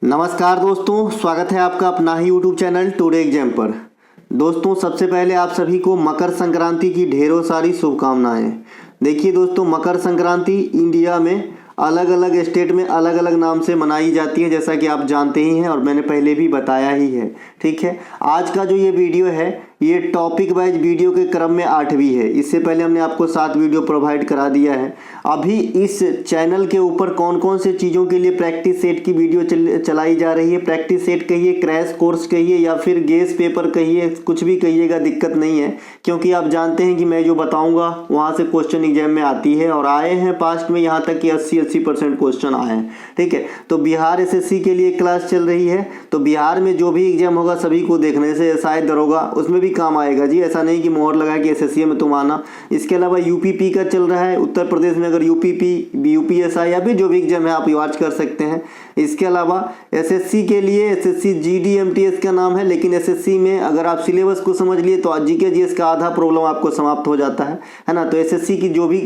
नमस्कार दोस्तों, स्वागत है आपका अपना ही यूट्यूब चैनल टुडे एग्जाम पर। दोस्तों, सबसे पहले आप सभी को मकर संक्रांति की ढेरों सारी शुभकामनाएं। देखिए दोस्तों, मकर संक्रांति इंडिया में अलग अलग स्टेट में अलग अलग नाम से मनाई जाती है, जैसा कि आप जानते ही हैं और मैंने पहले भी बताया ही है। ठीक है, आज का जो ये वीडियो है ये टॉपिक वाइज वीडियो के क्रम में 8वीं है। इससे पहले हमने आपको 7 वीडियो प्रोवाइड करा दिया है। अभी इस चैनल के ऊपर कौन कौन से चीज़ों के लिए प्रैक्टिस सेट की वीडियो चलाई जा रही है, प्रैक्टिस सेट कहिए, क्रैश कोर्स कहिए या फिर गेस पेपर कहिए, कुछ भी कहिएगा, दिक्कत नहीं है, क्योंकि आप जानते हैं कि मैं जो बताऊंगा वहाँ से क्वेश्चन एग्जाम में आती है और आए हैं पास्ट में, यहाँ तक कि 80% क्वेश्चन आए हैं। ठीक है, तो बिहार SSC के लिए क्लास चल रही है, तो बिहार में जो भी एग्जाम होगा सभी को देखने से शायद दरोगा उसमें भी काम आएगा जी। ऐसा नहीं कि मोहर लगा कि SSC में तुम आना। इसके अलावा UPP का चल रहा है, उत्तर प्रदेश में अगर UPP, UPSI या भी जो भी एग्जाम है आप वॉच कर सकते हैं। इसके अलावा SSC के लिए SSC GD MTS का नाम है, लेकिन SSC में अगर आप सिलेबस को समझ लिए तो GK GS का आधा प्रॉब्लम आपको समाप्त हो जाता है ना। तो SSC की जो भी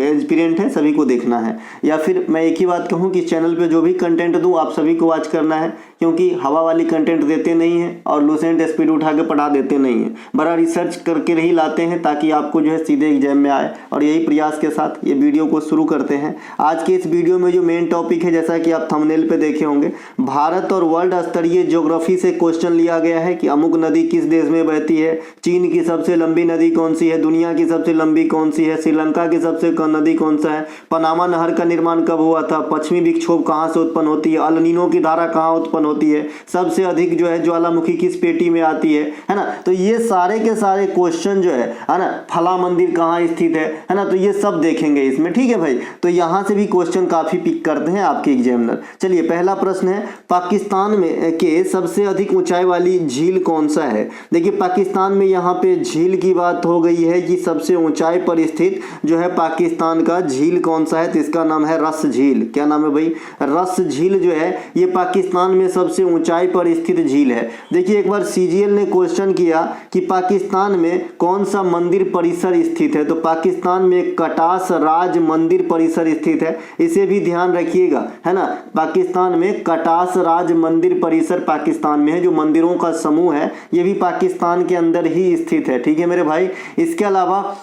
एस्पिरेंट है सभी को देखना है, या फिर मैं एक ही बात कहूँ कि चैनल पे जो भी कंटेंट दूँ आप सभी को वॉच करना है, क्योंकि हवा वाली कंटेंट देते नहीं हैं और लूसेंट स्पीड उठा के पढ़ा देते नहीं हैं। बड़ा रिसर्च करके ही लाते हैं ताकि आपको जो है सीधे एग्जाम में आए, और यही प्रयास के साथ ये वीडियो को शुरू करते हैं। आज के इस वीडियो में जो मेन टॉपिक है, जैसा कि आप थंबनेल पे देखे होंगे, भारत और वर्ल्ड स्तरीय ज्योग्राफी से क्वेश्चन लिया गया है कि अमुक नदी किस देश में बहती है, चीन की सबसे लंबी नदी कौन सी है, दुनिया की सबसे लंबी कौन सी है, श्रीलंका की सबसे नदी कौन सा है, पनामा नहर का निर्माण कब हुआ था, पश्चिमी विक्षोभ कहाँ से उत्पन्न होती है, अल नीनो की धारा कहाँ उत्पन्न होती है, सबसे अधिक जो है ज्वालामुखी किस पेटी में आती है ना। तो ये सारे के सारे क्वेश्चन जो है ना, फला मंदिर कहाँ स्थित है ना, तो ये सब देखेंगे इसमें। ठीक है भाई, तो यहाँ से भी क्वेश्चन काफी पिक करते हैं आपके एग्जामिनर। चलिए, पहला प्रश्न है, पाकिस्तान में के सबसे अधिक ऊंचाई वाली झील कौन सा है। देखिए, पाकिस्तान में यहाँ पे झील की बात हो गई है कि सबसे ऊंचाई पर स्थित जो है पाकिस्तान का झील कौन सा है, तो इसका नाम है रस झील। क्या नाम है भाई? रस झील जो है ये पाकिस्तान में सबसे ऊंचाई पर स्थित झील है। देखिए, एक बार CGL ने क्वेश्चन किया कि पाकिस्तान में कौन सा मंदिर परिसर स्थित है, तो पाकिस्तान में कटास राज मंदिर परिसर स्थित है। इसे भी ध्यान रखिएगा, है ना। पाकिस्तान में कटास राज मंदिर परिसर पाकिस्तान में है, जो मंदिरों का समूह है ये भी पाकिस्तान के अंदर ही स्थित है। ठीक है मेरे भाई। इसके अलावा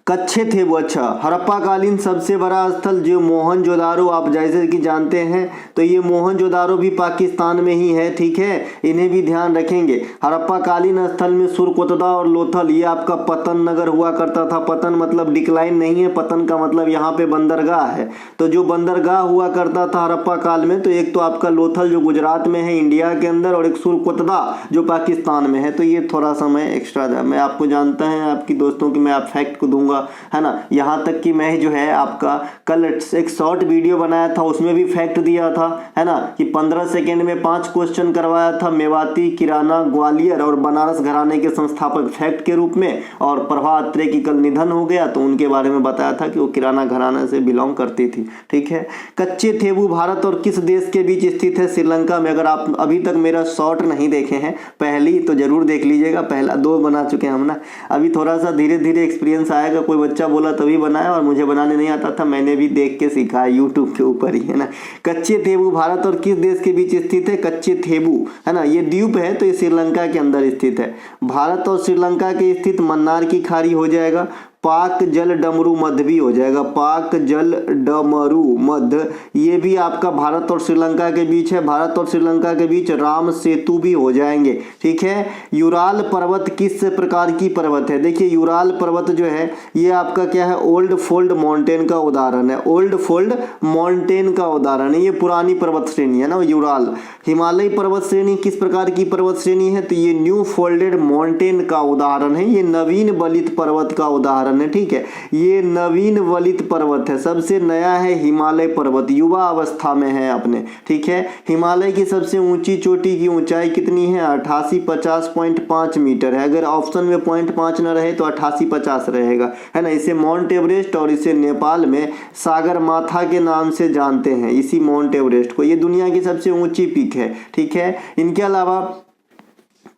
कच्छे थे वो, अच्छा, हड़प्पा कालीन सबसे बड़ा स्थल जो मोहनजोदारो, आप जैसे कि जानते हैं तो ये मोहनजोदारो भी पाकिस्तान में ही है। ठीक है, इन्हें भी ध्यान रखेंगे। हड़प्पा कालीन स्थल में सुरकोतदा और लोथल, ये आपका पतन नगर हुआ करता था। पतन मतलब डिक्लाइन नहीं है, पतन का मतलब यहाँ पे बंदरगाह है। तो जो बंदरगाह हुआ करता था हड़प्पा काल में, तो एक तो आपका लोथल जो गुजरात में है इंडिया के अंदर, और एक सुरकोतदा जो पाकिस्तान में है। तो ये थोड़ा सा मैं एक्स्ट्रा, मैं आपको जानता है आपकी दोस्तों की मैं आप फैक्ट को दूंगा, है ना। यहाँ तक कि मैं जो है आपका कल एक शॉर्ट वीडियो बनाया था, उसमें भी फैक्ट दिया था, है ना, कि 15 सेकेंड में 5 क्वेश्चन करवाया था, मेवाती, किराना, ग्वालियर और बनारस घराने के संस्थापक फैक्ट के रूप में। और प्रभा अत्रे की कल निधन हो गया तो उनके बारे में बताया था कि वो किराना घराना से बिलोंग करती थी। ठीक है। कच्चे थेबू भारत और किस देश के बीच स्थित है? श्रीलंका में। अगर आप अभी तक मेरा शॉर्ट नहीं देखे हैं पहली, तो जरूर देख लीजिएगा। पहला 2 बना चुके हैं हम ना, अभी थोड़ा सा धीरे धीरे एक्सपीरियंस आएगा। कोई बच्चा बोला तभी बनाया, और मुझे बनाने नहीं आता था, मैंने भी देख के सीखा है यूट्यूब के ऊपर ही, है ना। कच्चे थेबू भारत और किस देश के बीच स्थित है? कच्चे थेबू, है ना, ये द्वीप है तो ये श्रीलंका के अंदर स्थित है। भारत और श्रीलंका के स्थित मन्नार की खाड़ी हो जाएगा। पाक जल डमरू मध्य भी हो जाएगा, पाक जल डमरू मध्य, ये भी आपका भारत और श्रीलंका के बीच है। भारत और श्रीलंका के बीच राम सेतु भी हो जाएंगे। ठीक है। यूराल पर्वत किस प्रकार की पर्वत है? देखिए, यूराल पर्वत जो है ये आपका क्या है? ओल्ड फोल्ड माउंटेन का उदाहरण है। ओल्ड फोल्ड माउंटेन का उदाहरण है, ये पुरानी पर्वत श्रेणी है ना यूराल। हिमालय पर्वत श्रेणी किस प्रकार की पर्वत श्रेणी है? तो ये न्यू फोल्डेड माउंटेन का उदाहरण है, ये नवीन वलित पर्वत का उदाहरण है। ठीक है, ये नवीन वलित पर्वत है, सबसे नया है हिमालय पर्वत, युवा अवस्था में है अपने। ठीक है। हिमालय की सबसे ऊंची चोटी की ऊंचाई कितनी है? 8850.5 मीटर है। अगर ऑप्शन में 0.5 न रहे तो 8850 रहेगा, है ना। इसे माउंट एवरेस्ट और इसे नेपाल में सागर माथा के नाम से जानते हैं, इसी माउंट एवरेस्ट को। ये दुनिया की सबसे ऊंची पीक है। ठीक है। इनके अलावा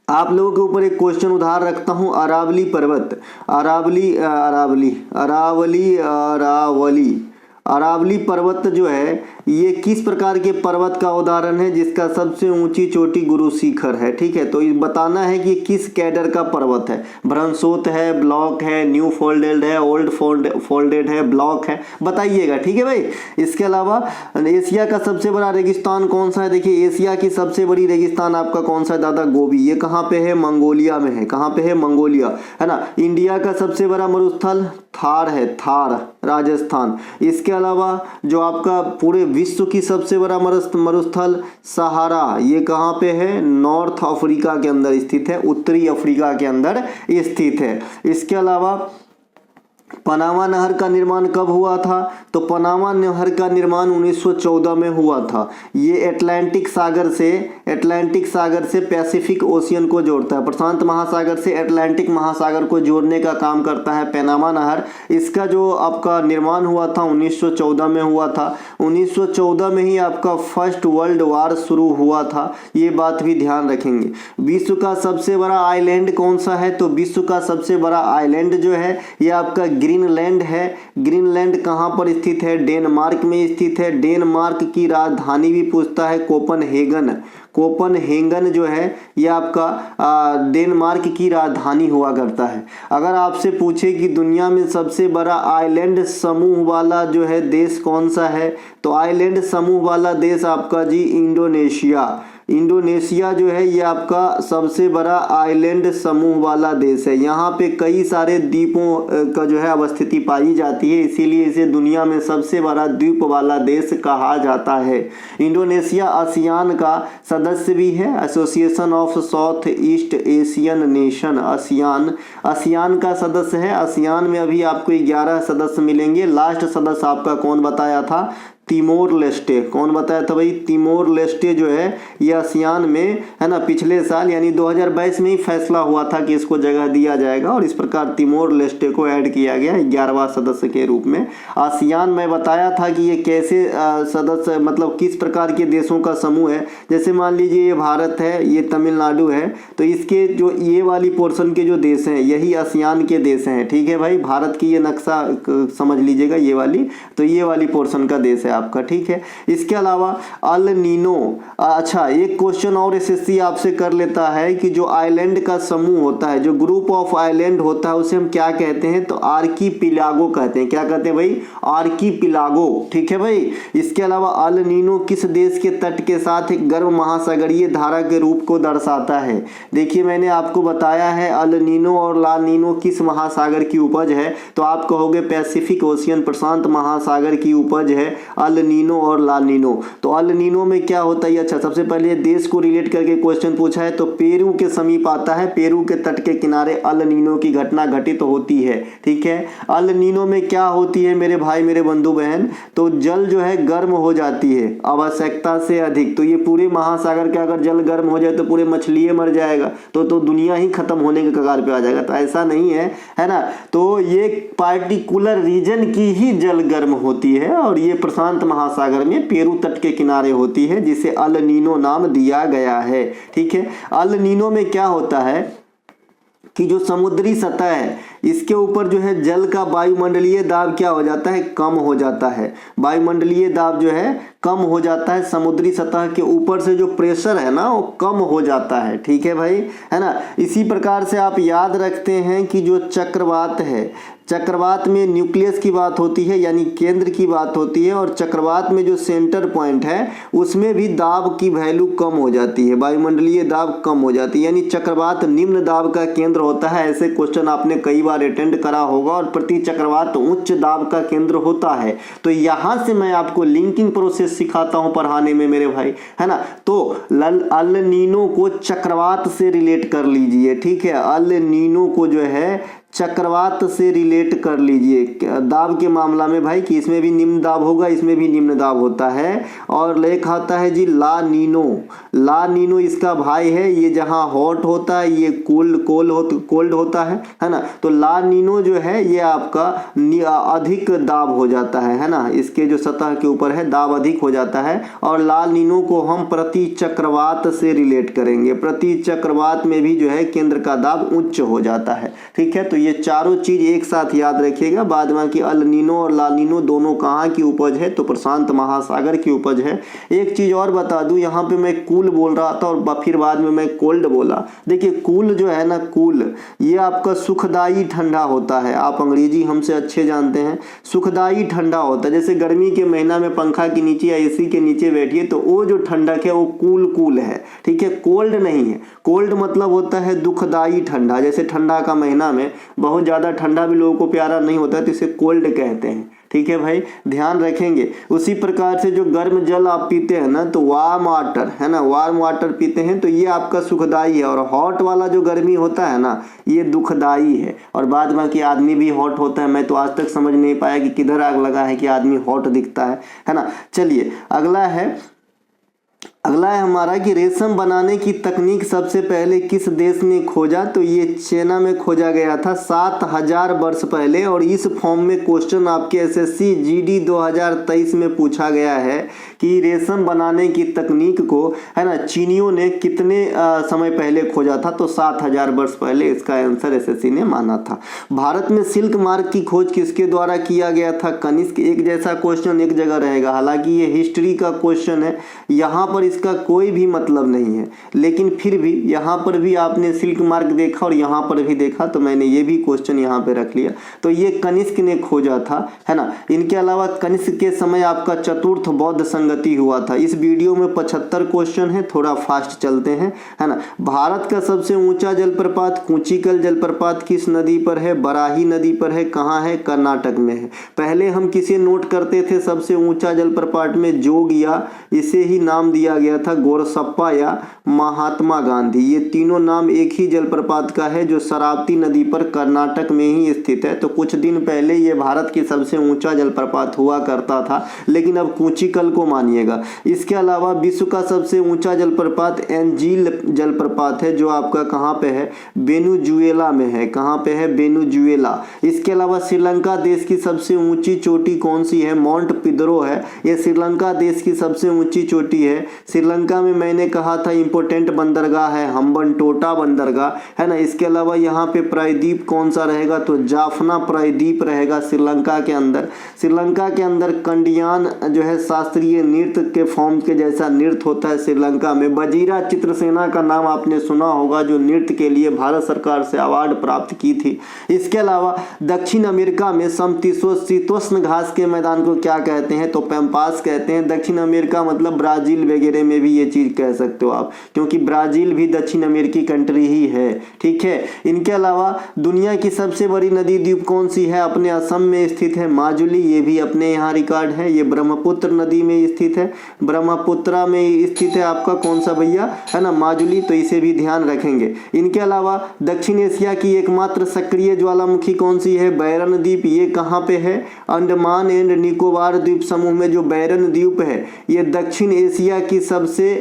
आप लोगों के ऊपर एक क्वेश्चन उधार रखता हूं, अरावली पर्वत, अरावली पर्वत जो है ये किस प्रकार के पर्वत का उदाहरण है जिसका सबसे ऊंची चोटी गुरु शिखर है। ठीक है, तो ये बताना है कि किस कैडर का पर्वत है। ब्रंसोत है, ब्लॉक है, न्यू फोल्डेड है, ओल्ड फोल्डेड है, ब्लॉक है, बताइएगा। ठीक है भाई। इसके अलावा एशिया का सबसे बड़ा रेगिस्तान कौन सा है। देखिए एशिया की सबसे बड़ी रेगिस्तान आपका कौन सा है दादा, गोबी। ये कहाँ पे है, मंगोलिया में है। कहाँ पे है, मंगोलिया, है ना। इंडिया का सबसे बड़ा मरुस्थल थार है, थार, राजस्थान। इसके अलावा जो आपका पूरे विश्व की सबसे बड़ा मरुस्थल सहारा, ये कहाँ पे है, नॉर्थ अफ्रीका के अंदर स्थित है, उत्तरी अफ्रीका के अंदर स्थित है। इसके अलावा पनामा नहर का निर्माण कब हुआ था, तो पनामा नहर का निर्माण 1914 में हुआ था। ये अटलांटिक सागर से पैसिफिक ओशियन को जोड़ता है। प्रशांत महासागर से अटलांटिक महासागर को जोड़ने का काम करता है पनामा नहर। इसका जो आपका निर्माण हुआ था 1914 में हुआ था। 1914 में ही आपका फर्स्ट वर्ल्ड वार शुरू हुआ था, ये बात भी ध्यान रखेंगे। विश्व का सबसे बड़ा आइलैंड कौन सा है, तो विश्व का सबसे बड़ा आइलैंड जो है ये आपका ग्रीनलैंड है। ग्रीनलैंड कहाँ पर स्थित है, डेनमार्क में स्थित है। डेनमार्क की राजधानी भी पूछता है कोपनहेगन। कोपनहेगन जो है ये आपका डेनमार्क की राजधानी हुआ करता है। अगर आपसे पूछे कि दुनिया में सबसे बड़ा आइलैंड समूह वाला जो है देश कौन सा है, तो आइलैंड समूह वाला देश आपका जी इंडोनेशिया। इंडोनेशिया जो है ये आपका सबसे बड़ा आइलैंड समूह वाला देश है। यहाँ पे कई सारे द्वीपों का जो है अवस्थिति पाई जाती है, इसीलिए इसे दुनिया में सबसे बड़ा द्वीप वाला देश कहा जाता है। इंडोनेशिया आसियान का सदस्य भी है, association of south east Asian nation, ASEAN का सदस्य है। आसियान में अभी आपको 11 सदस्य मिलेंगे। लास्ट सदस्य आपका कौन बताया था, तिमोर लेस्टे। कौन बताया था भाई, तिमोर लेस्टे जो है ये आसियान में है ना, पिछले साल यानी 2022 में ही फैसला हुआ था कि इसको जगह दिया जाएगा और इस प्रकार तिमोर लेस्टे को ऐड किया गया 11वां सदस्य के रूप में। आसियान मैं बताया था कि ये कैसे सदस्य मतलब किस प्रकार के देशों का समूह है। जैसे मान लीजिए ये भारत है, ये तमिलनाडु है, तो इसके जो ये वाली पोर्शन के जो देश हैं यही आसियान के देश हैं। ठीक है भाई, भारत की ये नक्शा समझ लीजिएगा, ये वाली, तो ये वाली पोर्शन का देश है आपका। ठीक है, इसके अलावा अल नीनो, अच्छा एक क्वेश्चन और एसएससी आपसे कर लेता है कि जो आइलैंड का समूह होता है, जो ग्रुप ऑफ आइलैंड होता है उसे हम क्या कहते हैं, तो आर्कीपिलागो कहते हैं। क्या कहते हैं भाई, आर्कीपिलागो। ठीक है भाई। इसके अलावा अल नीनो किस देश के तट के साथ एक गर्म महासागरीय धारा के रूप को दर्शाता है। देखिए मैंने आपको बताया है अल नीनो और ला नीनो किस महासागर की उपज है, तो आप कहोगे पैसिफिक ओशियन, प्रशांत महासागर की उपज है अल नीनो और ला नीनो। तो अल नीनो में क्या होता है, अच्छा सबसे पहले देश को रिलेट करके क्वेश्चन पूछा है, तो पेरू के समीप आता है, पेरू के तट के किनारे अल नीनो की घटना घटित होती है। ठीक है, अल नीनो में क्या होती है मेरे भाई मेरे बंधु बहन, तो जल जो है गर्म हो जाती है आवश्यकता से अधिक। तो ये पूरे महासागर का अगर जल गर्म हो जाए तो पूरे मछलियां मर जाएगा, तो दुनिया ही खत्म होने के कगार पे आ जाएगा। तो ऐसा नहीं है ना। तो ये पार्टिकुलर रीजन की ही जल गर्म होती है और ये प्रशांत महासागर में पेरू तट के किनारे होती है, जिसे अल नीनो नाम दिया गया है। ठीक है, अल नीनो में क्या होता है कि जो समुद्री सतह है इसके ऊपर जो है जल का वायुमंडलीय दाब क्या हो जाता है, कम हो जाता है। वायुमंडलीय दाब जो है कम हो जाता है, समुद्री सतह के ऊपर से जो प्रेशर है ना वो कम हो जाता है। ठीक है भाई, है ना। इसी प्रकार से आप याद रखते हैं कि जो चक्रवात है, चक्रवात में न्यूक्लियस की बात होती है यानी केंद्र की बात होती है, और चक्रवात में जो सेंटर पॉइंट है उसमें भी दाब की वैल्यू कम हो जाती है, वायुमंडलीय दाब कम हो जाती है, यानी चक्रवात निम्न दाब का केंद्र होता है। ऐसे क्वेश्चन आपने कई बार अटेंड करा होगा। और प्रति चक्रवात उच्च दाब का केंद्र होता है। तो यहाँ से मैं आपको लिंकिंग प्रोसेस सिखाता हूँ पढ़ाने में मेरे भाई, है ना। तो अल नीनो को चक्रवात से रिलेट कर लीजिए। ठीक है, अल नीनो को जो है चक्रवात से रिलेट कर लीजिए दाब के मामला में भाई, कि इसमें भी निम्न दाब होगा, इसमें भी निम्न दाब होता है। और लेख आता है जी ला नीनो, ला नीनो इसका भाई है, ये जहाँ हॉट होता है ये कोल्ड होता है ना। तो ला नीनो जो है ये आपका अधिक दाब हो जाता है ना, इसके जो सतह के ऊपर है दाब अधिक हो जाता है। और ला नीनो को हम प्रति चक्रवात से रिलेट करेंगे, प्रति चक्रवात में भी जो है केंद्र का दाब उच्च हो जाता है। ठीक है, तो ये चारों चीज एक साथ याद रखिएगा। बाद में कि अल नीनो और ला नीनो दोनों कहाँ की उपज है, तो प्रशांत महासागर की उपज है। एक चीज और बता दूं, यहाँ पे मैं कूल बोल रहा था और फिर बाद में मैं कोल्ड बोला। देखिए कूल जो है ना, कूल ये आपका सुखदाई ठंडा होता है। आप अंग्रेजी हमसे अच्छे जानते हैं। सुखदाई ठंडा होता है, जैसे गर्मी के महीना में पंखा के नीचे या एसी के नीचे बैठिए तो वो जो ठंडक है वो कूल कूल है, ठीक है, कोल्ड नहीं है। कोल्ड मतलब होता है दुखदाई ठंडा। जैसे ठंडा का महीना में बहुत ज़्यादा ठंडा भी लोगों को प्यारा नहीं होता है तो इसे कोल्ड कहते हैं, ठीक है भाई, ध्यान रखेंगे। उसी प्रकार से जो गर्म जल आप पीते हैं ना, तो वार्म वाटर है ना, वार्म वाटर पीते हैं तो ये आपका सुखदाई है। और हॉट वाला जो गर्मी होता है ना, ये दुखदाई है। और बाद बाकी आदमी भी हॉट होता है। मैं तो आज तक समझ नहीं पाया कि किधर आग लगा है कि आदमी हॉट दिखता है ना। चलिए अगला है हमारा कि रेशम बनाने की तकनीक सबसे पहले किस देश ने खोजा, तो ये चाइना में खोजा गया था 7000 वर्ष पहले। और इस फॉर्म में क्वेश्चन आपके एसएससी जीडी 2023 में पूछा गया है कि रेशम बनाने की तकनीक को है ना चीनियों ने कितने समय पहले खोजा था, तो 7000 वर्ष पहले इसका आंसर एसएससी ने माना था। भारत में सिल्क मार्ग की खोज किसके द्वारा किया गया था, कनिष्क। एक जैसा क्वेश्चन एक जगह रहेगा, हालांकि ये हिस्ट्री का क्वेश्चन है, यहाँ पर इसका कोई भी मतलब नहीं है, लेकिन फिर भी यहाँ पर भी आपने सिल्क मार्ग देखा और यहाँ पर भी देखा, तो मैंने ये भी क्वेश्चन यहाँ पे रख लिया। तो ये कनिष्क ने खोजा था, है ना। इनके अलावा कनिष्क के समय आपका चतुर्थ बौद्ध संगति हुआ था। इस वीडियो में 75 क्वेश्चन है, थोड़ा फास्ट चलते हैं, है ना। भारत का सबसे ऊंचा जलप्रपात कूचिकल जलप्रपात किस नदी पर है, बराही नदी पर है। कहाँ है, कर्नाटक में है। पहले हम किसे नोट करते थे सबसे ऊंचा जलप्रपात में, जोगिया, इसे ही नाम दिया गया था गोरसप्पा या महात्मा गांधी। ये तीनों नाम एक ही जलप्रपात का है जो शरावती नदी पर कर्नाटक में ही स्थित है। तो कुछ दिन पहले ये भारत की सबसे ऊंचा जलप्रपात हुआ करता था, लेकिन अब कूचिकल को मानिएगा। इसके अलावा विश्व का सबसे ऊंचा जलप्रपात एंजील जलप्रपात है, जो आपका कहाँ पे है, वेनेजुएला में है। कहाँ पे है, वेनेजुएला। इसके अलावा श्रीलंका देश की सबसे ऊंची चोटी कौन सी है, माउंट पिदरो है। ये श्रीलंका देश की सबसे ऊंची चोटी है। श्रीलंका में मैंने कहा था इंपोर्टेंट बंदरगाह है हम्बनटोटा बंदरगाह, है ना। इसके अलावा यहाँ पे प्रायद्वीप कौन सा रहेगा, तो जाफना प्रायद्वीप रहेगा श्रीलंका के अंदर। श्रीलंका के अंदर कंडियान जो है शास्त्रीय नृत्य के फॉर्म के जैसा नृत्य होता है श्रीलंका में। बजीरा चित्रसेना का नाम आपने सुना होगा, जो नृत्य के लिए भारत सरकार से अवार्ड प्राप्त की थी। इसके अलावा दक्षिण अमेरिका में समशीतोष्ण घास के मैदान को क्या कहते हैं, तो पैम्पास कहते हैं। दक्षिण अमेरिका मतलब ब्राजील वगैरह में भी ये चीज कह सकते हो आप, क्योंकि ब्राजील भी दक्षिण अमेरिकी कंट्री ही है, ठीक है। इनके अलावा दुनिया की सबसे बड़ी नदी द्वीप कौन सी है, अपने असम में स्थित है, माजुली। ये भी अपने यहाँ रिकॉर्ड है। ये ब्रह्मपुत्र नदी में स्थित है, ब्रह्मपुत्रा में स्थित है आपका कौन सा भैया, है ना, माजुली। तो इसे भी ध्यान रखेंगे। इनके अलावा दक्षिण एशिया की एकमात्र सक्रिय ज्वालामुखी कौन सी है, बैरन द्वीप। ये कहाँ पे है, अंडमान एंड निकोबार द्वीप समूह में जो बैरन द्वीप है, ये दक्षिण एशिया की सबसे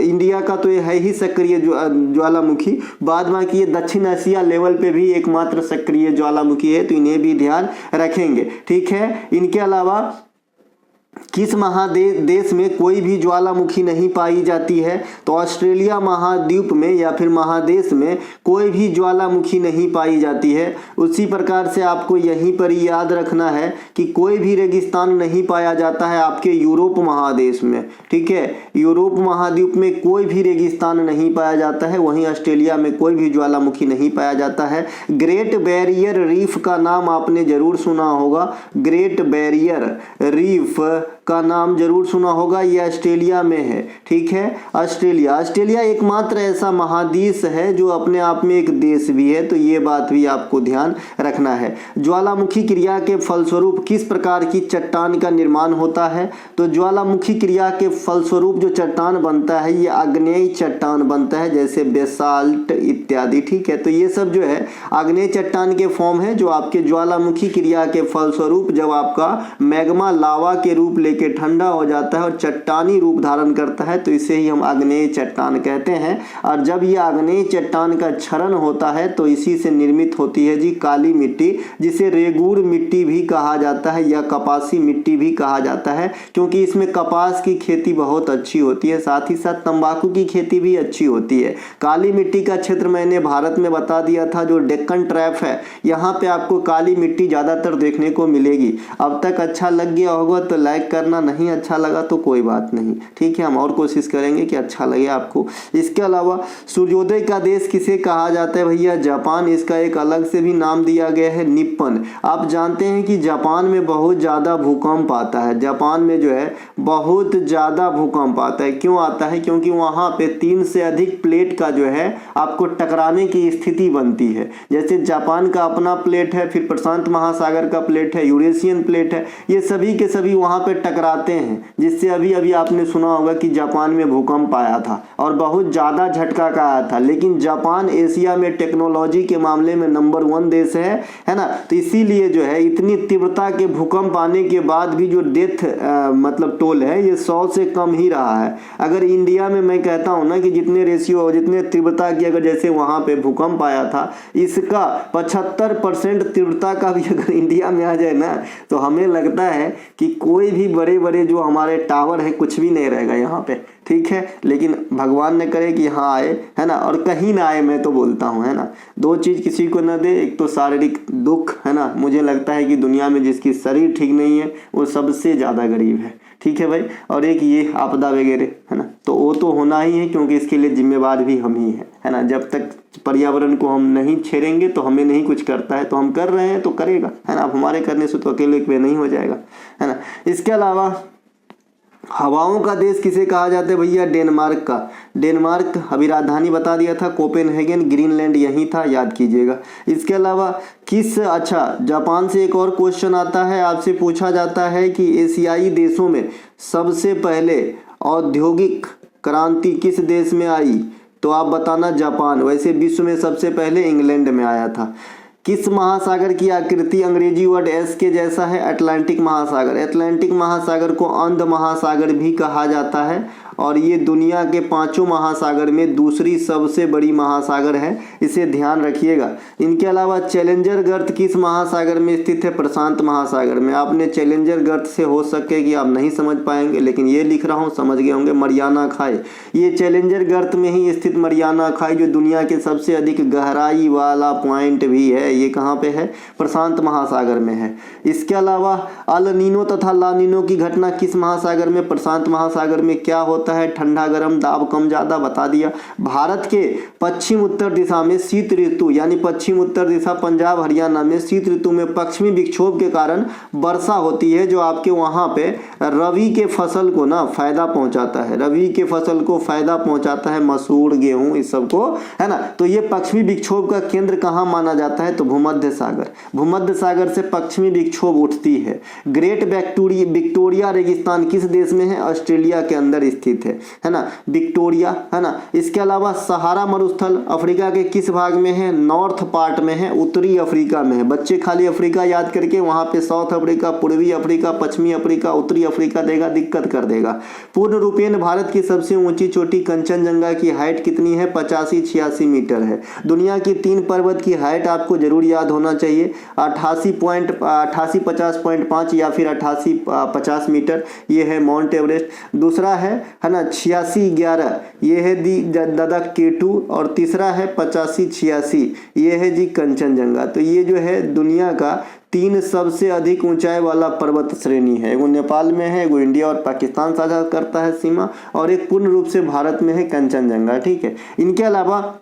इंडिया का तो ये है ही सक्रिय ज्वालामुखी। बाद बाकी ये दक्षिण एशिया लेवल पे भी एकमात्र सक्रिय ज्वालामुखी है, तो इन्हें भी ध्यान रखेंगे, ठीक है। इनके अलावा किस महादेश में कोई भी ज्वालामुखी नहीं पाई जाती है, तो ऑस्ट्रेलिया महाद्वीप में या फिर महादेश में कोई भी ज्वालामुखी नहीं पाई जाती है। उसी प्रकार से आपको यहीं पर ही याद रखना है कि कोई भी रेगिस्तान नहीं पाया जाता है आपके यूरोप महादेश में, ठीक है। यूरोप महाद्वीप में कोई भी रेगिस्तान नहीं पाया जाता है, वहीं ऑस्ट्रेलिया में कोई भी ज्वालामुखी नहीं पाया जाता है। ग्रेट बैरियर रीफ का नाम आपने जरूर सुना होगा, ग्रेट बैरियर रीफ का नाम जरूर सुना होगा। ये ऑस्ट्रेलिया में है, ठीक है। ऑस्ट्रेलिया एकमात्र ऐसा महादेश है जो अपने आप में एक देश भी है, तो ये बात भी आपको ध्यान रखना है। ज्वालामुखी क्रिया के फलस्वरूप किस प्रकार की चट्टान का निर्माण होता है, तो ज्वालामुखी क्रिया के फलस्वरूप जो चट्टान बनता है ये आग्नेय चट्टान बनता है, जैसे बेसाल्ट इत्यादि, ठीक है। तो ये सब जो है आग्नेय चट्टान के फॉर्म है, जो आपके ज्वालामुखी क्रिया के फलस्वरूप जब आपका मैग्मा लावा के रूप लेके के ठंडा हो जाता है और चट्टानी रूप धारण करता है, तो इसे ही हम आग्नेय चट्टान कहते हैं। और जब ये आग्नेय चट्टान का क्षरण होता है तो इसी से निर्मित होती है जी काली मिट्टी, जिसे रेगूर मिट्टी भी कहा जाता है या कपासी मिट्टी भी कहा जाता है, क्योंकि इसमें कपास की खेती बहुत अच्छी होती है, साथ ही साथ तंबाकू की खेती भी अच्छी होती है। काली मिट्टी का क्षेत्र मैंने भारत में बता दिया था, जो डेक्कन ट्रैप है, यहाँ पे आपको काली मिट्टी ज़्यादातर देखने को मिलेगी। अब तक अच्छा लग गया होगा तो लाइक करना, नहीं अच्छा लगा तो कोई बात नहीं, ठीक है, हम और कोशिश करेंगे कि अच्छा लगे आपको। इसके अलावा सूर्योदय का देश किसे कहा जाता है भैया? जापान। इसका एक अलग से भी नाम दिया गया है निप्पन। आप जानते हैं कि जापान में बहुत ज़्यादा भूकंप आता है, जापान में जो है बहुत ज़्यादा भूकंप आता है। क्यों आता है? क्योंकि वहाँ पे 3 से अधिक प्लेट का जो है आपको टकराने की स्थिति बनती है। जैसे जापान का अपना प्लेट है, फिर प्रशांत महासागर का प्लेट है, यूरेशियन प्लेट है, ये सभी के सभी वहाँ पे टकराते हैं, जिससे अभी अभी आपने सुना होगा कि जापान में भूकंप आया था और बहुत ज़्यादा झटका का आया था। लेकिन जापान एशिया में टेक्नोलॉजी के मामले में नंबर 1 देश है ना, तो इसीलिए जो है इतनी तीव्रता के भूकंप आने के बाद भी जो डेथ मतलब टोल है ये 100 से कम ही रहा है। अगर इंडिया में मैं कहता हूँ ना कि जितने रेशियो जितने तीव्रता की अगर जैसे वहाँ पे भूकंप आया था, इसका 75% तीव्रता का भी अगर इंडिया में आ जाए ना, तो हमें लगता है कि कोई भी बड़े बड़े जो हमारे टावर हैं कुछ भी नहीं रहेगा यहाँ पे, ठीक है। लेकिन भगवान ने करे कि यहाँ आए, है ना, और कहीं ना आए, मैं तो बोलता हूँ, है ना। 2 चीज़ किसी को न दे, एक तो शारीरिक दुख, है ना। मुझे लगता है कि दुनिया में जिसकी शरीर ठीक नहीं है वो सबसे ज़्यादा गरीब है, ठीक है भाई। और एक ये आपदा वगैरह, है ना, तो वो तो होना ही है, क्योंकि इसके लिए जिम्मेवार भी हम ही हैं, है ना। जब तक पर्यावरण को हम नहीं छेड़ेंगे तो हमें नहीं कुछ करता है, तो हम कर रहे हैं तो करेगा, है ना। अब हमारे करने से तो अकेले पे नहीं हो जाएगा, है ना। इसके अलावा हवाओं का देश किसे कहा जाता है भैया? डेनमार्क का। डेनमार्क अभी राजधानी बता दिया था कोपेनहेगन, ग्रीनलैंड यही था, याद कीजिएगा। इसके अलावा जापान से एक और क्वेश्चन आता है, आपसे पूछा जाता है कि एशियाई देशों में सबसे पहले औद्योगिक क्रांति किस देश में आई? तो आप बताना जापान। वैसे विश्व में सबसे पहले इंग्लैंड में आया था। किस महासागर की आकृति अंग्रेजी वर्ड एस के जैसा है? अटलांटिक महासागर। अटलांटिक महासागर को अंध महासागर भी कहा जाता है और ये दुनिया के 5 महासागर में दूसरी सबसे बड़ी महासागर है, इसे ध्यान रखिएगा। इनके अलावा चैलेंजर गर्त किस महासागर में स्थित है? प्रशांत महासागर में। आपने चैलेंजर गर्त से हो सके कि आप नहीं समझ पाएंगे, लेकिन ये लिख रहा हूँ, समझ गए होंगे। मरियाना खाई, ये चैलेंजर गर्त में ही स्थित मरियाना खाई, जो दुनिया के सबसे अधिक गहराई वाला पॉइंट भी है, ये कहाँ पे है? प्रशांत महासागर में है। इसके अलावा अल नीनो तथा ला नीनो की घटना किस महासागर में? प्रशांत महासागर में। क्या होता है? ठंडा गर्म, दाब कम ज्यादा, बता दिया। भारत के पश्चिम उत्तर दिशा में शीत ऋतु, यानी पश्चिम उत्तर दिशा पंजाब हरियाणा में शीत ऋतु में पश्चिमी विक्षोभ के कारण वर्षा होती है, जो आपके वहां पे रबी के फसल को ना फायदा पहुंचाता है, रबी के फसल को फायदा पहुंचाता है, मसूर गेहूं इस सबको, है ना। तो ये पश्चिमी विक्षोभ का केंद्र कहाँ माना जाता है? तो भूमध्य सागर। भूमध्य सागर से पश्चिमी विक्षोभ उठती है। ग्रेट विक्टोरिया रेगिस्तान किस देश में है? ऑस्ट्रेलिया के अंदर स्थित है ना, विक्टोरिया, है ना। इसके अलावा सहारा मरुस्थल अफ्रीका के किस भाग में है? नॉर्थ पार्ट में है, उत्तरी अफ्रीका में है। बच्चे खाली अफ्रीका याद करके वहां पे साउथ अफ्रीका, पूर्वी अफ्रीका, पश्चिमी अफ्रीका, उत्तरी अफ्रीका देगा, दिक्कत कर देगा। पूर्ण रूपेण भारत की सबसे ऊंची चोटी कंचनजंगा की हाइट कितनी है? 85-86 मीटर है। दुनिया की 3 पर्वत की हाइट आपको जरूर याद होना चाहिए, 88.5 या फिर 88-50 मीटर, ये है माउंट एवरेस्ट। दूसरा है ना 86-11, ये है दी दादा केटू, और तीसरा है 85-86, ये है जी कंचनजंगा। तो ये जो है दुनिया का 3 सबसे अधिक ऊंचाई वाला पर्वत श्रेणी है। एगो नेपाल में है, एगो इंडिया और पाकिस्तान साझा करता है सीमा, और एक पूर्ण रूप से भारत में है कंचनजंगा, ठीक है। इनके अलावा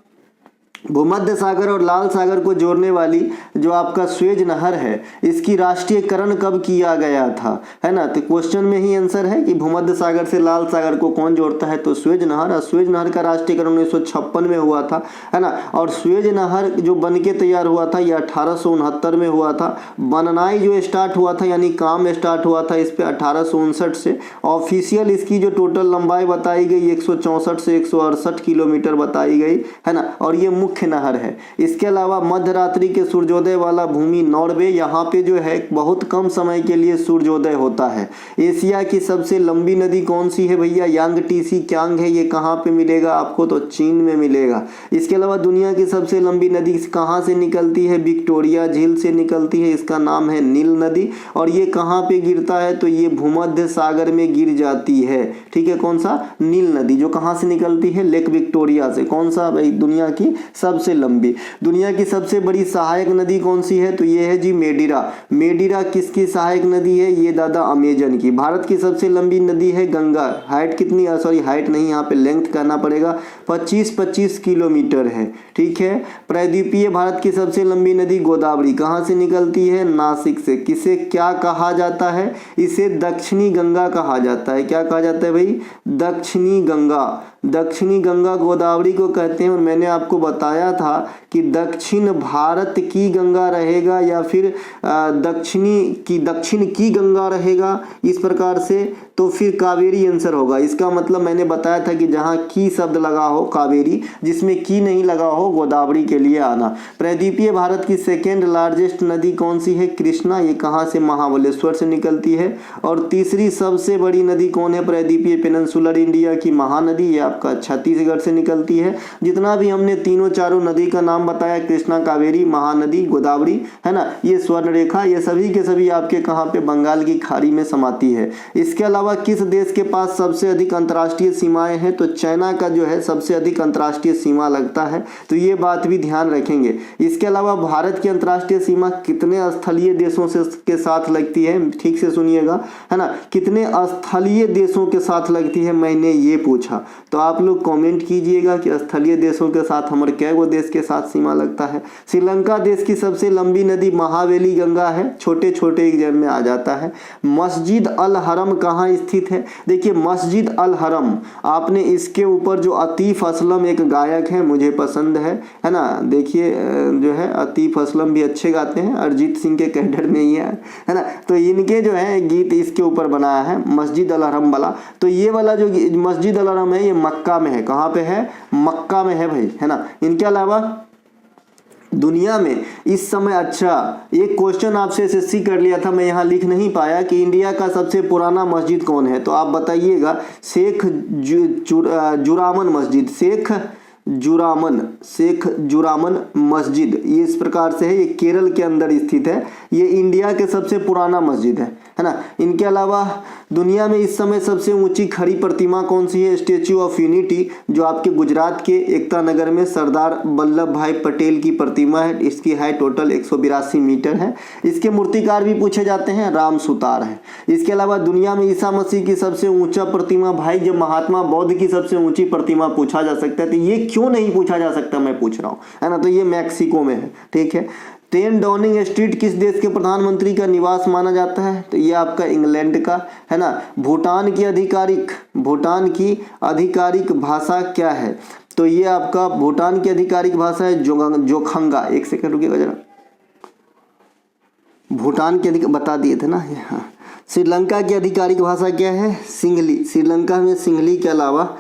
भूमध्य सागर और लाल सागर को जोड़ने वाली जो आपका स्वेज नहर है, इसकी राष्ट्रीयकरण कब किया गया था, है ना। तो क्वेश्चन में ही आंसर है कि भूमध्य सागर से लाल सागर को कौन जोड़ता है? तो स्वेज नहर। और स्वेज नहर का राष्ट्रीयकरण 1956 में हुआ था, है ना। और स्वेज नहर जो बनके तैयार हुआ था ये 1869 में हुआ था। बननाई जो स्टार्ट हुआ था, यानी काम स्टार्ट हुआ था इस पे 1859 से। ऑफिशियल इसकी जो टोटल लंबाई बताई गई 164 से 168 किलोमीटर बताई गई, है ना। और ये मुख्य नहर है। इसके अलावा मध्य रात्रि के सूर्योदय वाला भूमि नॉर्वे, यहाँ पे जो है बहुत कम समय के लिए सूर्योदय होता है। एशिया की सबसे लंबी नदी कौन सी है भैया? यांगटीसी क्यांग है। ये कहाँ पे मिलेगा आपको? तो चीन में मिलेगा। इसके अलावा दुनिया की सबसे लंबी नदी कहाँ से निकलती है? विक्टोरिया झील से निकलती है। इसका नाम है नील नदी। और ये कहाँ पे गिरता है? तो ये भूमध्य सागर में गिर जाती है। ठीक है, कौन सा? नील नदी, जो कहाँ से निकलती है? लेक विक्टोरिया से। कौन सा भाई? दुनिया की सबसे लंबी। दुनिया की सबसे बड़ी सहायक नदी कौन सी है? तो ये है जी मेडिरा। मेडिरा किसकी सहायक नदी है? ये दादा अमेजन की। भारत की सबसे लंबी नदी है गंगा। हाइट कितनी, सॉरी हाइट नहीं, यहाँ पे लेंथ करना पड़ेगा, 25 किलोमीटर है। ठीक है। प्रायद्वीपीय भारत की सबसे लंबी नदी गोदावरी कहाँ से निकलती है? नासिक से। किसे क्या कहा जाता है? इसे दक्षिणी गंगा कहा जाता है। क्या कहा जाता है भाई? दक्षिणी गंगा। दक्षिणी गंगा गोदावरी को कहते हैं। और मैंने आपको बताया था कि दक्षिण भारत की गंगा रहेगा या फिर दक्षिण की गंगा रहेगा, इस प्रकार से तो फिर कावेरी आंसर होगा। इसका मतलब मैंने बताया था कि जहाँ की शब्द लगा हो कावेरी, जिसमें की नहीं लगा हो गोदावरी के लिए आना। प्रायद्वीपीय भारत की सेकेंड लार्जेस्ट नदी कौन सी है? कृष्णा। ये कहाँ से? महाबलेश्वर से निकलती है। और तीसरी सबसे बड़ी नदी कौन है प्रायद्वीपीय पेनिनसुलर इंडिया की? महानदी। ये आपका छत्तीसगढ़ से निकलती है। जितना भी हमने तीनों चारों नदी का नाम बताया, कृष्णा, कावेरी, महानदी, गोदावरी, है ना, ये स्वर्ण रेखा, ये सभी के सभी आपके कहाँ पे? बंगाल की खाड़ी में समाती है। इसके अलावा किस देश के पास सबसे अधिक अंतर्राष्ट्रीय सीमाएं हैं? तो चाइना का जो है सबसे अधिक अंतर्राष्ट्रीय सीमा लगता है। तो ये बात भी ध्यान रखेंगे। इसके अलावा भारत की अंतर्राष्ट्रीय सीमा कितने स्थलीय देशों से के साथ लगती है? ठीक से सुनिएगा, है ना, कितने स्थलीय देशों के साथ लगती है, मैंने ये पूछा। तो आप लोग कमेंट कीजिएगा कि स्थलीय देशों के साथ हमारे कै गो देश के साथ सीमा लगता है। श्रीलंका देश की सबसे लंबी नदी महावेली गंगा है। छोटे छोटे एग्जाम में आ जाता है। मस्जिद अल हरम कहाँ स्थित है? देखिए मस्जिद अल हरम, आपने इसके ऊपर जो आतिफ असलम एक गायक है, मुझे पसंद है ना, देखिए जो है आतिफ असलम भी अच्छे गाते हैं, अरिजीत सिंह के कैडर में ही है ना, तो इनके जो है गीत इसके ऊपर बनाया है मस्जिद अल हरम वाला। तो ये वाला जो मस्जिद अल हरम है ये मक्का में है। कहाँ पे है? मक्का में है भाई, है ना। इनके अलावा दुनिया में इस समय, अच्छा एक क्वेश्चन आपसे एसएससी कर लिया था, मैं यहाँ लिख नहीं पाया कि इंडिया का सबसे पुराना मस्जिद कौन है? तो आप बताइएगा शेख जुरामन मस्जिद। शेख जुरामन मस्जिद, ये इस प्रकार से है। ये केरल के अंदर स्थित है। ये इंडिया के सबसे पुराना मस्जिद है ना। इनके अलावा दुनिया में इस समय सबसे ऊंची खड़ी प्रतिमा कौन सी है? स्टैच्यू ऑफ यूनिटी, जो आपके गुजरात के एकता नगर में सरदार वल्लभ भाई पटेल की प्रतिमा है। इसकी हाइट टोटल 182 मीटर है। इसके मूर्तिकार भी पूछे जाते हैं, राम सुतार है। इसके अलावा दुनिया में ईसा मसीह की सबसे ऊंचा प्रतिमा, भाई जब महात्मा बौद्ध की सबसे ऊंची प्रतिमा पूछा जा सकता है तो ये क्यों नहीं पूछा जा सकता, मैं पूछ रहा हूँ, है ना। तो ये मैक्सिको में है। ठीक है। 10 डाउनिंग स्ट्रीट किस देश के प्रधानमंत्री का निवास माना जाता है? तो ये आपका इंग्लैंड का, है ना। भूटान की आधिकारिक भाषा क्या है? तो ये आपका भूटान की आधिकारिक भाषा है जोखंगा। एक सेकंड रुकिएगा जरा, भूटान की बता दिए थे ना। हाँ। श्रीलंका की आधिकारिक भाषा क्या है? सिंहली। श्रीलंका में सिंहली के अलावा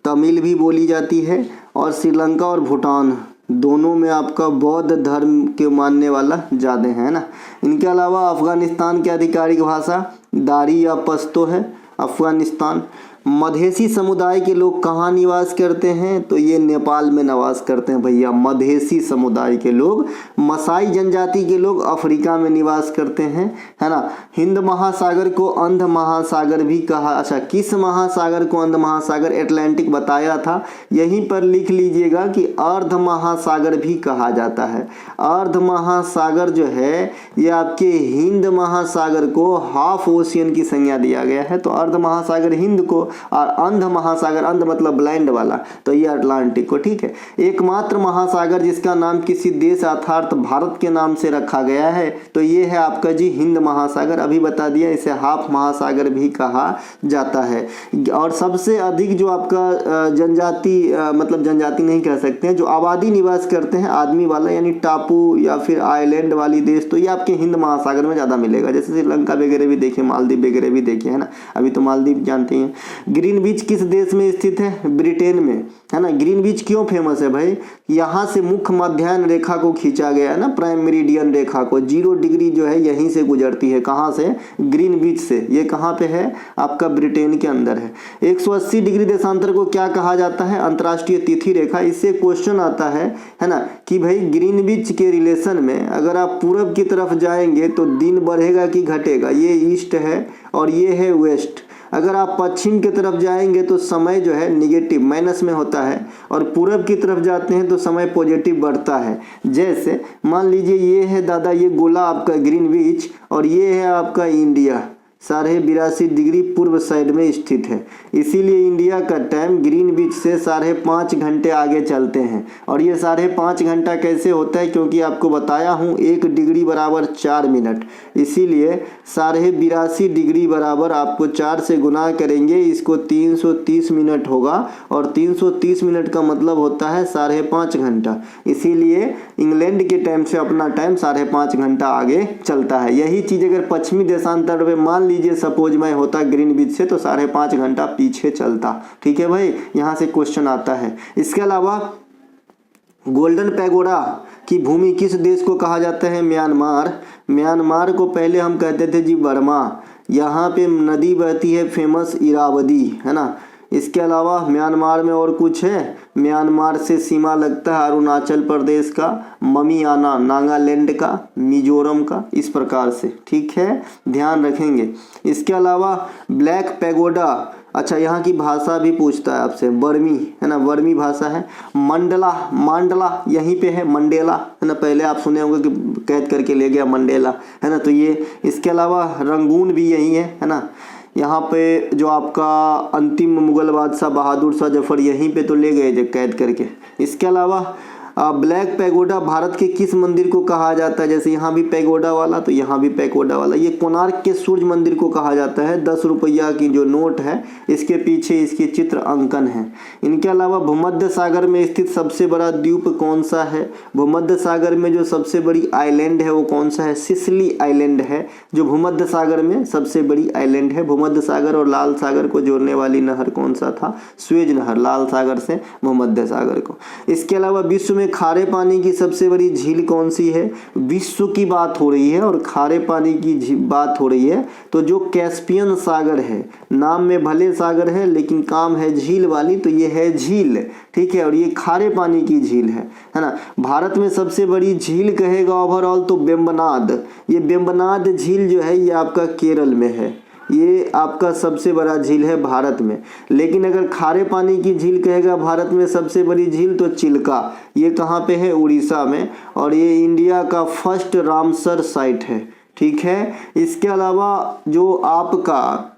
तमिल भी बोली जाती है। और श्रीलंका और भूटान दोनों में आपका बौद्ध धर्म के मानने वाला ज़्यादा है ना। इनके अलावा अफगानिस्तान की आधिकारिक भाषा दारी या पश्तो है। अफगानिस्तान। मधेसी समुदाय के लोग कहाँ निवास करते हैं? तो ये नेपाल में निवास करते हैं भैया, मधेसी समुदाय के लोग। मसाई जनजाति के लोग अफ्रीका में निवास करते हैं, है ना। हिंद महासागर को अंध महासागर भी कहा, अच्छा किस महासागर को अंध महासागर? अटलांटिक बताया था। यहीं पर लिख लीजिएगा कि अर्ध महासागर भी कहा जाता है। अर्ध महासागर जो है ये आपके हिंद महासागर को हाफ ओशियन की संज्ञा दिया गया है। तो अर्ध महासागर हिंद को, और अंध महासागर, अंध मतलब ब्लाइंड वाला, तो ये अटलांटिक को। ठीक है। एकमात्र महासागर जिसका नाम किसी देश अर्थात भारत के नाम से रखा गया है तो ये है आपका जी हिंद महासागर। अभी बता दिया, इसे हाफ महासागर भी कहा जाता है। और सबसे अधिक जो आपका जनजाति, मतलब जनजाति नहीं कह सकते हैं, जो आबादी निवास करते हैं आदमी वाला, यानी टापू या फिर आइलैंड वाली देश, तो ये आपके हिंद महासागर में ज़्यादा मिलेगा। जैसे श्रीलंका वगैरह भी देखिए, मालदीव वगैरह भी देखिए, है ना। अभी तो मालदीव जानते हैं। ग्रीनविच किस देश में स्थित है? ब्रिटेन में, है ना। ग्रीनविच क्यों फेमस है भाई? यहाँ से मुख्य मध्याह्न रेखा को खींचा गया है ना, प्राइम मेरिडियन रेखा को। 0 डिग्री जो है यहीं से गुजरती है। कहाँ से? ग्रीनविच से। ये कहाँ पे है? आपका ब्रिटेन के अंदर है। 180 डिग्री देशांतर को क्या कहा जाता है? अंतर्राष्ट्रीय तिथि रेखा। इससे क्वेश्चन आता है ना, कि भाई ग्रीनविच के रिलेशन में अगर आप पूरब की तरफ जाएंगे तो दिन बढ़ेगा कि घटेगा? ये ईस्ट है और ये है वेस्ट। अगर आप पश्चिम की तरफ जाएंगे तो समय जो है निगेटिव माइनस में होता है, और पूरब की तरफ जाते हैं तो समय पॉजिटिव बढ़ता है। जैसे मान लीजिए ये है दादा, ये गोला आपका ग्रीनविच, और ये है आपका इंडिया 82.5 डिग्री पूर्व साइड में स्थित है। इसीलिए इंडिया का टाइम ग्रीनविच से 5.5 घंटे आगे चलते हैं। और ये 5.5 घंटा कैसे होता है? क्योंकि आपको बताया हूँ 1 डिग्री बराबर 4 मिनट, इसीलिए 82.5 डिग्री बराबर आपको 4 से गुना करेंगे, इसको 330 मिनट होगा, और 330 मिनट का मतलब होता है 5.5 घंटा। इसीलिए इंग्लैंड के टाइम से अपना टाइम 5.5 घंटा आगे चलता है। यही चीज़ अगर पश्चिमी देशांतर में मान लीजिए सपोज मैं होता ग्रीनविच से, तो 5.5 घंटा पीछे चलता। ठीक है भाई, यहाँ से क्वेश्चन आता है। इसके अलावा गोल्डन पैगोडा की भूमि किस देश को कहा जाता है? म्यांमार। म्यांमार को पहले हम कहते थे जी बर्मा। यहाँ पे नदी बहती है फेमस इरावदी, है ना। इसके अलावा म्यांमार में और कुछ है? म्यांमार से सीमा लगता है अरुणाचल प्रदेश का, ममियाना नागालैंड का, मिजोरम का, इस प्रकार से। ठीक है, ध्यान रखेंगे। इसके अलावा ब्लैक पैगोडा, अच्छा यहाँ की भाषा भी पूछता है आपसे, बर्मी, है ना, बर्मी भाषा है। मंडला, मांडला यहीं पे है, मंडेला, है ना, पहले आप सुने होंगे कि कैद करके ले गया मंडेला, है ना, तो ये। इसके अलावा रंगून भी यही है ना। यहाँ पे जो आपका अंतिम मुगल बादशाह बहादुर शाह जफर यहीं पे तो ले गए जो कैद करके। इसके अलावा ब्लैक पैगोडा भारत के किस मंदिर को कहा जाता है? जैसे यहाँ भी पैगोडा वाला, तो यहाँ भी पैगोडा वाला। ये कोणार्क के सूर्य मंदिर को कहा जाता है। 10 रुपया की जो नोट है, इसके पीछे इसके चित्र अंकन है। इनके अलावा भूमध्य सागर में स्थित सबसे बड़ा द्वीप कौन सा है? भूमध्य सागर में जो सबसे बड़ी आइलैंड है वो कौन सा है? सिसिली आइलैंड है, जो भूमध्य सागर में सबसे बड़ी आइलैंड है। भूमध्य सागर और लाल सागर को जोड़ने वाली नहर कौन सा था? स्वेज नहर, लाल सागर से भूमध्य सागर को। इसके अलावा विश्व में खारे पानी की सबसे बड़ी झील कौन सी है? विश्व की बात हो रही है और खारे पानी की बात हो रही है, तो जो कैस्पियन सागर है, नाम में भले सागर है लेकिन काम है झील वाली, तो ये है झील। ठीक है, और ये खारे पानी की झील है ना। भारत में सबसे बड़ी झील कहेगा ओवरऑल तो वेम्बनाड। ये वेम्बनाड झील जो है ये आपका केरल में है, ये आपका सबसे बड़ा झील है भारत में। लेकिन अगर खारे पानी की झील कहेगा भारत में सबसे बड़ी झील, तो चिल्का, ये कहाँ पे है? उड़ीसा में, और ये इंडिया का फर्स्ट रामसर साइट है। ठीक है, इसके अलावा जो आपका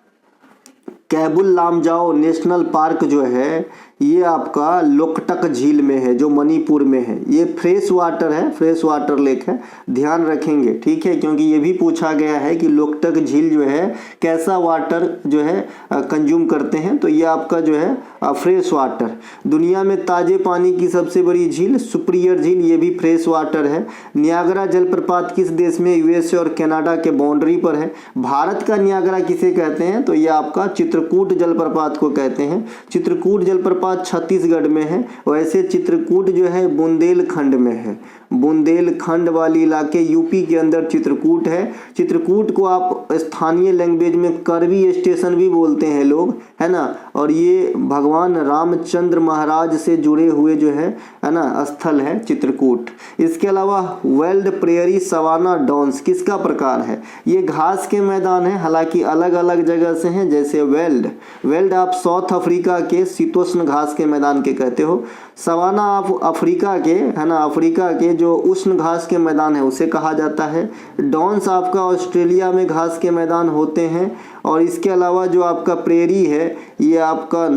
कैबुल लामजाओ नेशनल पार्क जो है, ये आपका लोकटक झील में है, जो मणिपुर में है। ये फ्रेश वाटर है, फ्रेश वाटर लेक है, ध्यान रखेंगे। ठीक है, क्योंकि ये भी पूछा गया है कि लोकटक झील जो है कैसा वाटर जो है कंज्यूम करते हैं, तो ये आपका जो है फ्रेश वाटर। दुनिया में ताजे पानी की सबसे बड़ी झील सुपीरियर झील, ये भी फ्रेश वाटर है। नियाग्रा जलप्रपात किस देश में? यूएसए और कनाडा के बाउंड्री पर है। भारत का नियाग्रा किसे कहते हैं? तो ये आपका चित्रकूट जलप्रपात को कहते हैं। चित्रकूट जलप्रपात छत्तीसगढ़ में है, वैसे चित्रकूट जो है बुंदेलखंड में है। बुंदेलखंड वाली इलाके यूपी के अंदर चित्रकूट है। चित्रकूट को आप स्थानीय लैंग्वेज में करवी स्टेशन भी बोलते हैं लोग, है ना। और ये भगवान रामचंद्र महाराज से जुड़े हुए जो है ना स्थल है चित्रकूट। इसके अलावा वाइल्ड प्रेयरी सवाना डॉन्स किसका प्रकार है? ये घास के मैदान है, हालांकि अलग अलग जगह से हैं। जैसे वेल्ड आप साउथ अफ्रीका के शीतोष्ण घास के मैदान के कहते हो। सवाना आप अफ्रीका के, है ना, अफ्रीका के जो उष्ण घास के मैदान है उसे कहा जाता है। डॉन्स आपका ऑस्ट्रेलिया में घास के मैदान होते हैं। और इसके अलावा जो आपका प्रेरी है ये आपका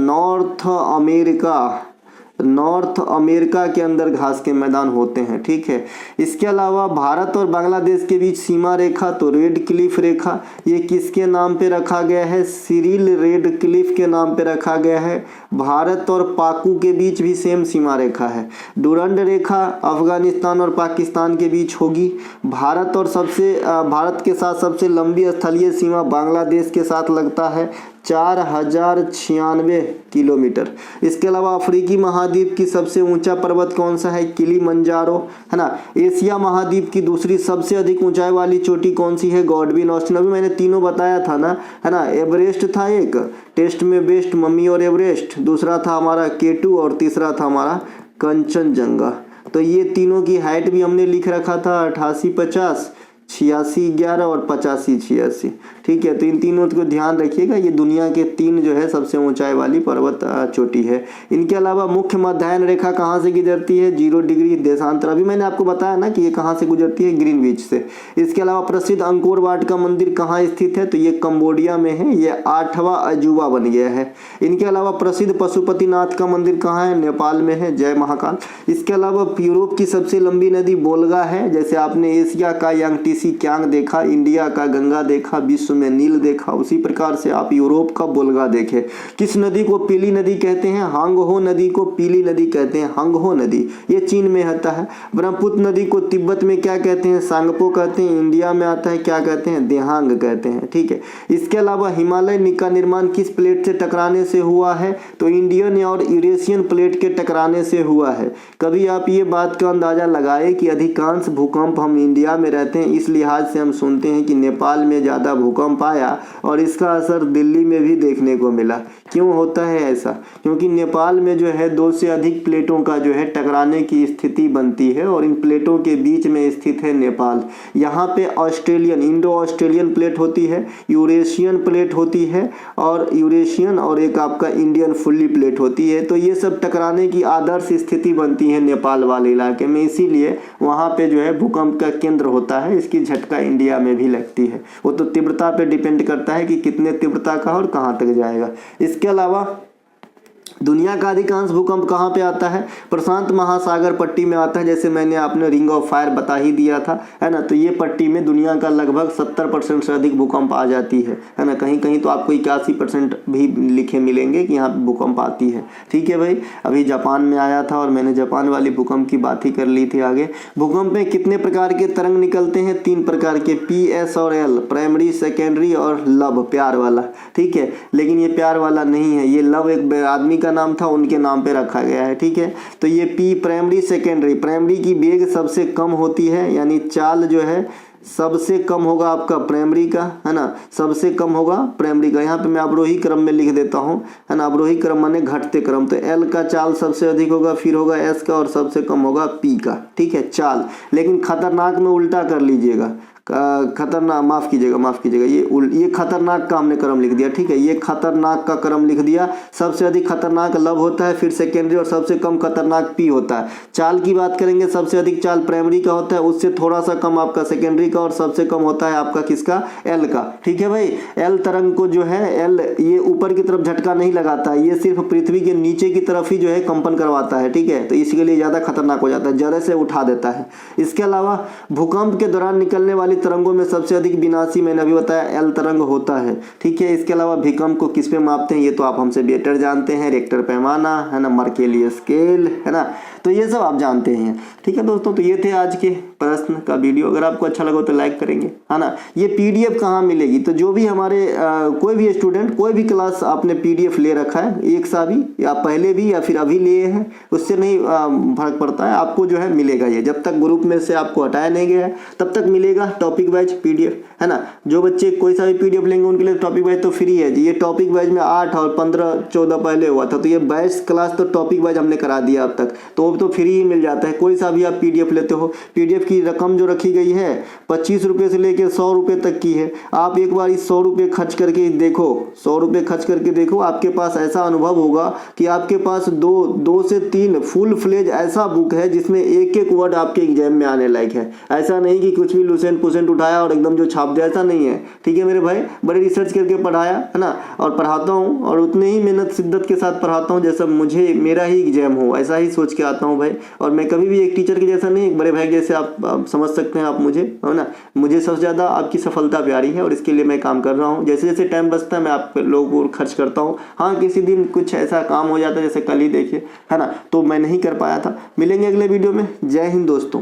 नॉर्थ अमेरिका के अंदर घास के मैदान होते हैं। ठीक है, इसके अलावा भारत और बांग्लादेश के बीच सीमा रेखा, तो रेड क्लिफ रेखा, ये किसके नाम पे रखा गया है? सिरिल रेड क्लिफ के नाम पे रखा गया है। भारत और पाकू के बीच भी सेम सीमा रेखा है। डुरंड रेखा अफगानिस्तान और पाकिस्तान के बीच होगी। भारत के साथ सबसे लंबी स्थलीय सीमा बांग्लादेश के साथ लगता है। 4096 किलोमीटर। इसके अलावा अफ्रीकी महाद्वीप की सबसे ऊंचा पर्वत कौन सा है? किलिमंजारो, है ना। एशिया महाद्वीप की दूसरी सबसे अधिक ऊंचाई वाली चोटी कौन सी है? Godwin Austen. अभी मैंने तीनों बताया था ना, है ना। एवरेस्ट था एक, टेस्ट में बेस्ट, मम्मी और एवरेस्ट, दूसरा था हमारा K2 और तीसरा था हमारा कंचनजंगा। तो ये तीनों की हाइट भी हमने लिख रखा था 8850, 8611 और 8586। ठीक है, तो इन तीनों को ध्यान रखिएगा। ये दुनिया के 3 जो है सबसे ऊंचाई वाली पर्वत चोटी है। इनके अलावा मुख्य मध्याह्न रेखा कहाँ से गुजरती है? 0 डिग्री देशांतर। अभी मैंने आपको बताया ना कि ये कहाँ से गुजरती है? ग्रीनविच से। इसके अलावा प्रसिद्ध अंकोर वाट का मंदिर कहाँ स्थित है? तो ये कंबोडिया में है, ये 8वां अजूबा बन गया है। इनके अलावा प्रसिद्ध पशुपतिनाथ का मंदिर कहाँ है? नेपाल में है, जय महाकाल। इसके अलावा यूरोप की सबसे लंबी नदी वोल्गा है। जैसे आपने एशिया का यांगटीसी क्यांग देखा, इंडिया का गंगा देखा, विश्व में नील देखा, उसी प्रकार से आप यूरोप का वोल्गा देखें। किस नदी को पीली नदी कहते हैं? हांगहो नदी को पीली नदी कहते हैं, हांगहो नदी, ये चीन में आता है। ब्रह्मपुत्र नदी को तिब्बत में क्या कहते हैं? सांगपो कहते हैं। इंडिया में आता है, क्या कहते हैं? देहांग कहते हैं। ठीक है, इसके अलावा हिमालय का निर्माण किस प्लेट से टकराने से हुआ है? तो इंडियन और यूरेशियन प्लेट के टकराने से हुआ है। कभी आप ये बात का अंदाजा लगाए कि अधिकांश भूकंप हम इंडिया में रहते हैं, इस लिहाज से हम सुनते हैं कि नेपाल में ज़्यादा भूकंप आया और इसका असर दिल्ली में भी देखने को मिला। क्यों होता है ऐसा? क्योंकि नेपाल में जो है 2 से अधिक प्लेटों का जो है टकराने की स्थिति बनती है और इन प्लेटों के बीच में स्थित है नेपाल। यहाँ पे ऑस्ट्रेलियन, इंडो ऑस्ट्रेलियन प्लेट होती है, यूरेशियन प्लेट होती है, और यूरेशियन और एक आपका इंडियन फुल्ली प्लेट होती है। तो ये सब टकराने की आदर्श स्थिति बनती है नेपाल वाले इलाके में, इसीलिए वहाँ पे जो है भूकंप का केंद्र होता है। इसकी झटका इंडिया में भी लगती है। वो तो तीव्रता पे डिपेंड करता है कि कितने तीव्रता का और कहाँ तक जाएगा। इसके अलावा दुनिया का अधिकांश भूकंप कहाँ पे आता है? प्रशांत महासागर पट्टी में आता है। जैसे मैंने आपने रिंग ऑफ फायर बता ही दिया था, है ना। तो ये पट्टी में दुनिया का लगभग 70% से अधिक भूकंप आ जाती है ना। कहीं कहीं तो आपको 81% भी लिखे मिलेंगे कि यहाँ पे भूकंप आती है। ठीक है भाई, अभी जापान में आया था और मैंने जापान वाली भूकंप की बात ही कर ली थी। आगे भूकंप में कितने प्रकार के तरंग निकलते हैं? 3 प्रकार के, P, S और L, प्राइमरी, सेकेंडरी और लव, प्यार वाला। ठीक है, लेकिन ये प्यार वाला नहीं है, ये लव एक आदमी का नाम था, उनके नाम पे रखा गया है। ठीक है, तो ये P प्राइमरी, सेकेंडरी। प्राइमरी की वेग सबसे कम होती है, यानी चाल जो है सबसे कम होगा आपका प्राइमरी का, है ना, सबसे कम होगा प्राइमरी का। यहाँ पे मैं अवरोही क्रम में लिख देता हूँ, है ना। अवरोही क्रम माने घटते क्रम। तो L का चाल सबसे अधिक होगा, फिर होगा S का और सबसे कम होगा P का। ठीक है, चाल। लेकिन खतरनाक में उल्टा कर लीजिएगा, खतरनाक, माफ़ कीजिएगा, ये खतरनाक का हमने क्रम लिख दिया। ठीक है, ये खतरनाक का क्रम लिख दिया। सबसे अधिक खतरनाक लव होता है, फिर सेकेंडरी और सबसे कम खतरनाक P होता है। चाल की बात करेंगे, सबसे अधिक चाल प्राइमरी का होता है, उससे थोड़ा सा कम आपका सेकेंडरी का और सबसे कम होता है आपका किसका? L का। ठीक है भाई, L तरंग को जो है L ये ऊपर की तरफ झटका नहीं लगाता है, ये सिर्फ पृथ्वी के नीचे की तरफ ही जो है कंपन करवाता है। ठीक है, तो इसके लिए ज़्यादा खतरनाक हो जाता है, जड़े से उठा देता है। इसके अलावा भूकंप के दौरान निकलने वाली तरंगों में सबसे अधिक विनाशी मैंने अभी बताया L तरंग होता है। ठीक है, इसके अलावा भूकंप को किस पे मापते हैं? ये तो आप हमसे बेटर जानते हैं, रिक्टर पैमाना, है ना, मर्केली स्केल, है ना। तो ये सब आप जानते हैं। ठीक है दोस्तों, तो ये थे आज के प्रश्न का वीडियो। अगर आपको अच्छा लगा तो लाइक करेंगे, है ना। ये PDF कहाँ मिलेगी? तो जो भी हमारे कोई भी स्टूडेंट, कोई भी क्लास आपने PDF ले रखा है, एक सा भी, या पहले भी या फिर अभी लिए हैं, उससे नहीं फर्क पड़ता है, आपको जो है मिलेगा। ये जब तक ग्रुप में से आपको हटाया नहीं गया है तब तक मिलेगा टॉपिक वाइज PDF, है ना। जो बच्चे कोई सा भी PDF लेंगे उनके लिए टॉपिक वाइज तो फ्री है जी। ये टॉपिक वाइज में 8 और 15 14 पहले हुआ था, तो ये 22 क्लास तो टॉपिक वाइज हमने करा दिया अब तक, तो फ्री ही मिल जाता है। कोई सा भी आप PDF लेते हो, PDF की रकम जो रखी गई है 25 रुपये से लेकर 100 रुपये तक की है। आप एक बार इस 100 रुपये खर्च करके देखो, 100 रुपये खर्च करके देखो, आपके पास ऐसा अनुभव होगा कि आपके पास 2 से 3 फुल फ्लेज ऐसा बुक है जिसमें एक एक वर्ड आपके एग्जाम में आने लायक है। ऐसा नहीं कि कुछ भी लुसेंट पुसेंट उठाया और एकदम जो छाप दिया, ऐसा नहीं है। ठीक है मेरे भाई, बड़े रिसर्च करके पढ़ाया, है ना, और पढ़ाता हूँ, और उतने ही मेहनत शिद्दत के साथ पढ़ाता हूँ जैसा मुझे मेरा ही एग्जाम हो, ऐसा ही सोच के आता हूँ भाई। और मैं कभी भी एक टीचर के जैसा नहीं, एक बड़े भाई जैसे आप समझ सकते हैं आप मुझे, है ना। मुझे सबसे ज़्यादा आपकी सफलता प्यारी है और इसके लिए मैं काम कर रहा हूँ। जैसे जैसे टाइम बचता है मैं आप लोगों को खर्च करता हूँ। हाँ, किसी दिन कुछ ऐसा काम हो जाता है, जैसे कल ही देखिए, है ना, तो मैं नहीं कर पाया था। मिलेंगे अगले वीडियो में। जय हिंद दोस्तों।